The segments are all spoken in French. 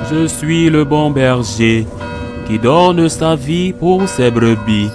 Je suis le bon berger qui donne sa vie pour ses brebis.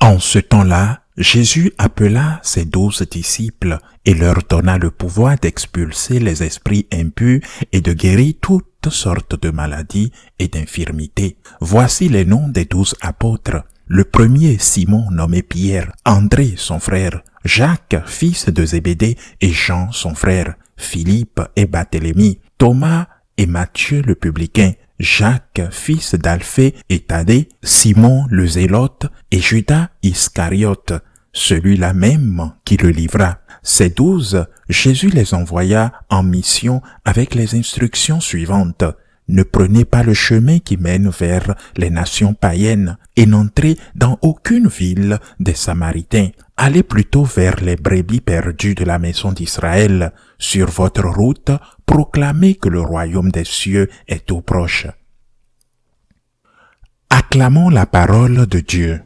En ce temps-là, Jésus appela ses 12 disciples et leur donna le pouvoir d'expulser les esprits impurs et de guérir toutes sortes de maladies et d'infirmités. Voici les noms des 12 apôtres. Le premier, Simon, nommé Pierre, André, son frère, Jacques, fils de Zébédée, et Jean, son frère, Philippe et Barthélemy, Thomas et Matthieu le publicain, Jacques, fils d'Alphée et Thaddée, Simon le Zélote et Judas Iscariote, celui-là même qui le livra. Ces 12, Jésus les envoya en mission avec les instructions suivantes. Ne prenez pas le chemin qui mène vers les nations païennes et n'entrez dans aucune ville des Samaritains. Allez plutôt vers les brebis perdues de la maison d'Israël. Sur votre route, proclamez que le royaume des cieux est tout proche. Acclamons la parole de Dieu.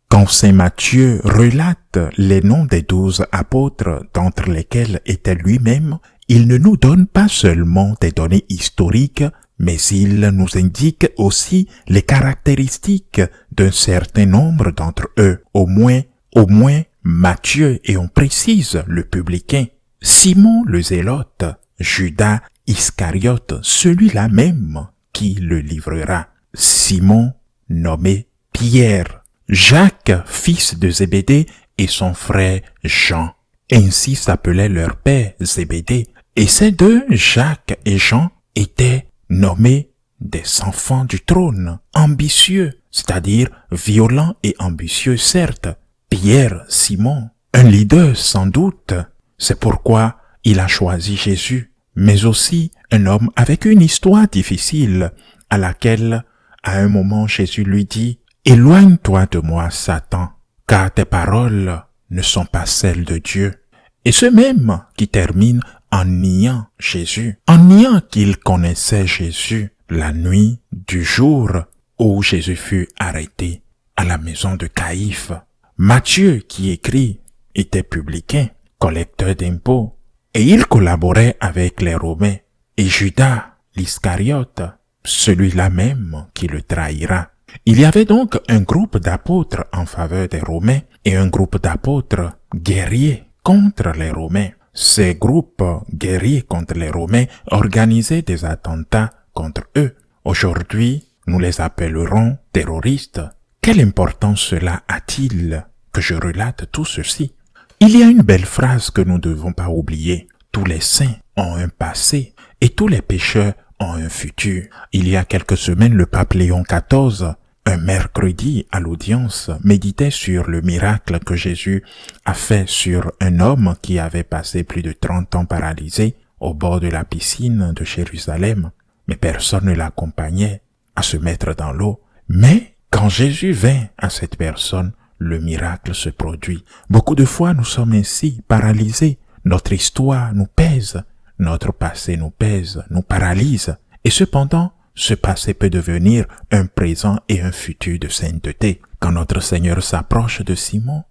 Quand saint Matthieu relate les noms des 12 apôtres, d'entre lesquels était lui-même, il ne nous donne pas seulement des données historiques, mais il nous indique aussi les caractéristiques d'un certain nombre d'entre eux, au moins Matthieu, et on précise le publicain, Simon le Zélote, Judas Iscariote, celui-là même qui le livrera, Simon nommé Pierre, Jacques, fils de Zébédée, et son frère Jean. Ainsi s'appelait leur père Zébédée. Et ces deux, Jacques et Jean, étaient nommés des enfants du trône, ambitieux, c'est-à-dire violents et ambitieux certes. Pierre, Simon, un leader sans doute, c'est pourquoi il a choisi Jésus, mais aussi un homme avec une histoire difficile, à laquelle, à un moment, Jésus lui dit, « Éloigne-toi de moi, Satan, car tes paroles ne sont pas celles de Dieu. » Et ce même qui termine en niant Jésus, en niant qu'il connaissait Jésus la nuit du jour où Jésus fut arrêté à la maison de Caïphe. Matthieu, qui écrit, était publicain, collecteur d'impôts, et il collaborait avec les Romains. Et Judas l'Iscariote, celui-là même qui le trahira. Il y avait donc un groupe d'apôtres en faveur des Romains et un groupe d'apôtres guerriers contre les Romains. Ces groupes guerriers contre les Romains organisaient des attentats contre eux. Aujourd'hui, nous les appellerons terroristes. Quelle importance cela a-t-il que je relate tout ceci? Il y a une belle phrase que nous ne devons pas oublier. Tous les saints ont un passé et tous les pécheurs ont un futur. Il y a quelques semaines, le pape Léon XIV, un mercredi à l'audience, méditait sur le miracle que Jésus a fait sur un homme qui avait passé plus de 30 ans paralysé au bord de la piscine de Jérusalem. Mais personne ne l'accompagnait à se mettre dans l'eau. Mais quand Jésus vint à cette personne, le miracle se produit. Beaucoup de fois, nous sommes ainsi paralysés. Notre histoire nous pèse, notre passé nous pèse, nous paralyse. Et cependant, ce passé peut devenir un présent et un futur de sainteté. Quand notre Seigneur s'approche de Simon,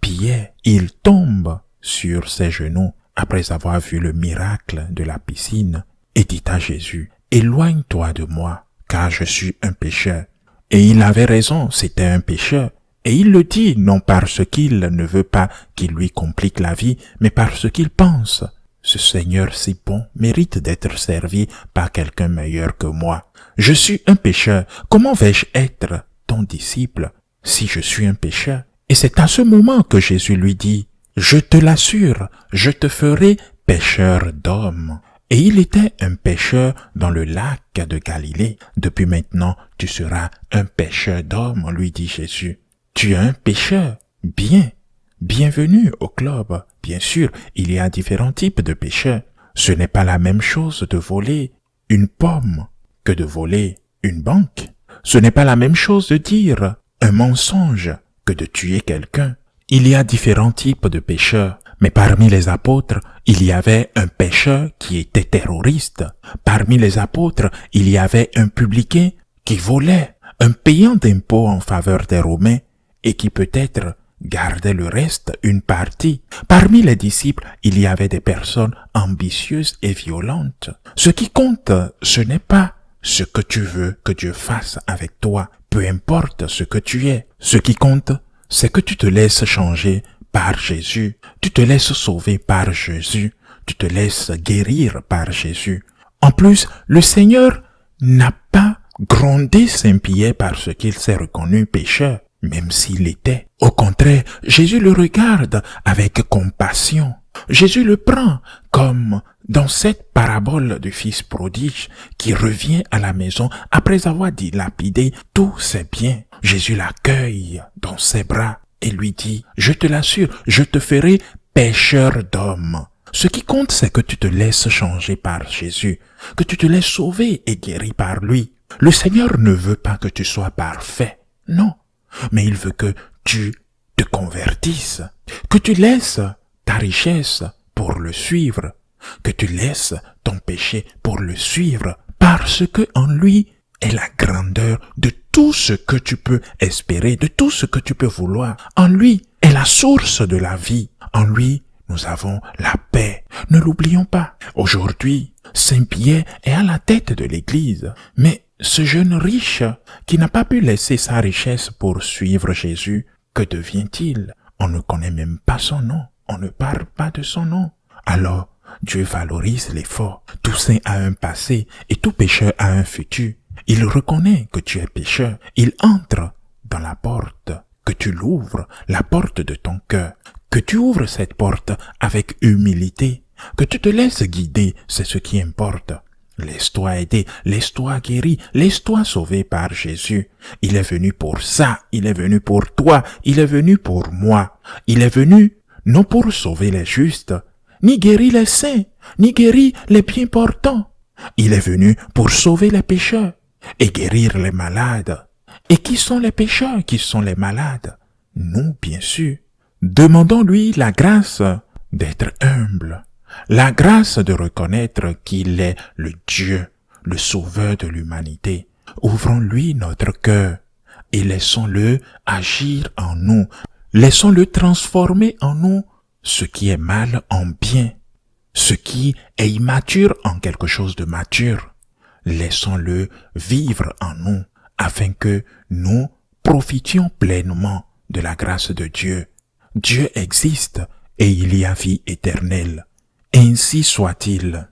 Pierre, il tombe sur ses genoux après avoir vu le miracle de la piscine et dit à Jésus, « Éloigne-toi de moi, car je suis un pécheur. » Et il avait raison, c'était un pécheur. Et il le dit non parce qu'il ne veut pas qu'il lui complique la vie, mais parce qu'il pense, ce Seigneur si bon mérite d'être servi par quelqu'un meilleur que moi. Je suis un pécheur, comment vais-je être ton disciple si je suis un pécheur? Et c'est à ce moment que Jésus lui dit, je te l'assure, je te ferai pécheur d'hommes. Et il était un pécheur dans le lac de Galilée. Depuis maintenant, tu seras un pécheur d'hommes, lui dit Jésus. Tu es un pécheur? Bien. Bienvenue au club. Bien sûr, il y a différents types de pécheurs. Ce n'est pas la même chose de voler une pomme que de voler une banque. Ce n'est pas la même chose de dire un mensonge que de tuer quelqu'un. Il y a différents types de pécheurs. Mais parmi les apôtres, il y avait un pécheur qui était terroriste. Parmi les apôtres, il y avait un publicain qui volait. un payant d'impôts en faveur des Romains et qui peut-être gardait le reste, une partie. Parmi les disciples, il y avait des personnes ambitieuses et violentes. Ce qui compte, ce n'est pas ce que tu veux que Dieu fasse avec toi, peu importe ce que tu es. Ce qui compte, c'est que tu te laisses changer par Jésus, tu te laisses sauver par Jésus, tu te laisses guérir par Jésus. En plus, le Seigneur n'a pas grondé Saint-Pierre parce qu'il s'est reconnu pécheur, même s'il l'était. Au contraire, Jésus le regarde avec compassion. Jésus le prend comme dans cette parabole du fils prodige qui revient à la maison après avoir dilapidé tous ses biens. Jésus l'accueille dans ses bras et lui dit, « Je te l'assure, je te ferai pêcheur d'hommes. » Ce qui compte, c'est que tu te laisses changer par Jésus, que tu te laisses sauver et guérir par lui. Le Seigneur ne veut pas que tu sois parfait, non, mais il veut que tu te convertisses, que tu laisses ta richesse pour le suivre, que tu laisses ton péché pour le suivre, parce que en lui est la grandeur de tout ce que tu peux espérer, de tout ce que tu peux vouloir. En lui est la source de la vie. En lui, nous avons la paix. Ne l'oublions pas. Aujourd'hui, Saint-Pierre est à la tête de l'Église, mais ce jeune riche qui n'a pas pu laisser sa richesse pour suivre Jésus, que devient-il? On ne connaît même pas son nom. On ne parle pas de son nom. Alors, Dieu valorise l'effort. Tout saint a un passé et tout pécheur a un futur. Il reconnaît que tu es pécheur. Il entre dans la porte, que tu l'ouvres, la porte de ton cœur. Que tu ouvres cette porte avec humilité. Que tu te laisses guider, c'est ce qui importe. Laisse-toi aider, laisse-toi guérir, laisse-toi sauver par Jésus. Il est venu pour ça, il est venu pour toi, il est venu pour moi. Il est venu non pour sauver les justes, ni guérir les saints, ni guérir les bien portants. Il est venu pour sauver les pécheurs et guérir les malades. Et qui sont les pécheurs, qui sont les malades? Nous, bien sûr. Demandons-lui la grâce d'être humble, la grâce de reconnaître qu'il est le Dieu, le sauveur de l'humanité. Ouvrons-lui notre cœur et laissons-le agir en nous. Laissons-le transformer en nous ce qui est mal en bien, ce qui est immature en quelque chose de mature. Laissons-le vivre en nous afin que nous profitions pleinement de la grâce de Dieu. Dieu existe et il y a vie éternelle. Ainsi soit-il.